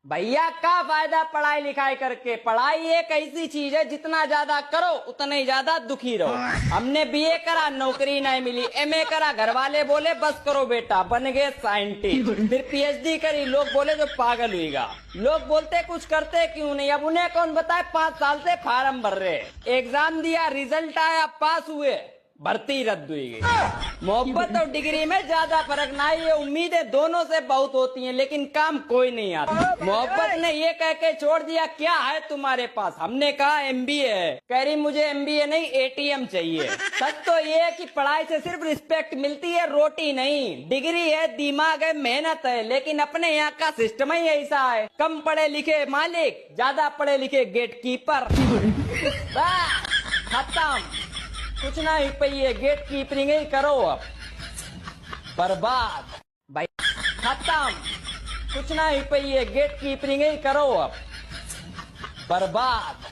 भैया का फायदा पढ़ाई लिखाई करके। पढ़ाई एक ऐसी चीज है जितना ज्यादा करो उतना ही ज्यादा दुखी रहो। हमने बीए करा नौकरी नहीं मिली, एमए करा घर वाले बोले बस करो बेटा, बन गए साइंटिस्ट। फिर पीएचडी करी, लोग बोले जो पागल हुईगा। लोग बोलते कुछ करते क्यों नहीं, अब उन्हें कौन बताए। 5 साल से फार्म भर रहे, एग्जाम दिया, रिजल्ट आया, पास हुए, भर्ती रद्द हुई। मोहब्बत और डिग्री में ज्यादा फर्क नहीं है, उम्मीदें दोनों से बहुत होती हैं लेकिन काम कोई नहीं आता। मोहब्बत ने ये कह के छोड़ दिया क्या है तुम्हारे पास, हमने कहा एमबीए है, कह रही मुझे एमबीए नहीं एटीएम चाहिए। सच तो ये है कि पढ़ाई से सिर्फ रिस्पेक्ट मिलती है, रोटी नहीं। डिग्री है, दिमाग है, मेहनत है, लेकिन अपने यहाँ का सिस्टम ही ऐसा है। कम पढ़े लिखे मालिक, ज्यादा पढ़े लिखे गेट कीपर। खत्म, कुछ ना ही पहिए, गेट कीपरिंग ही करो अब, बर्बाद भाई। खत्म, कुछ ना ही पहिए, गेट कीपरिंग ही करो अब, बर्बाद।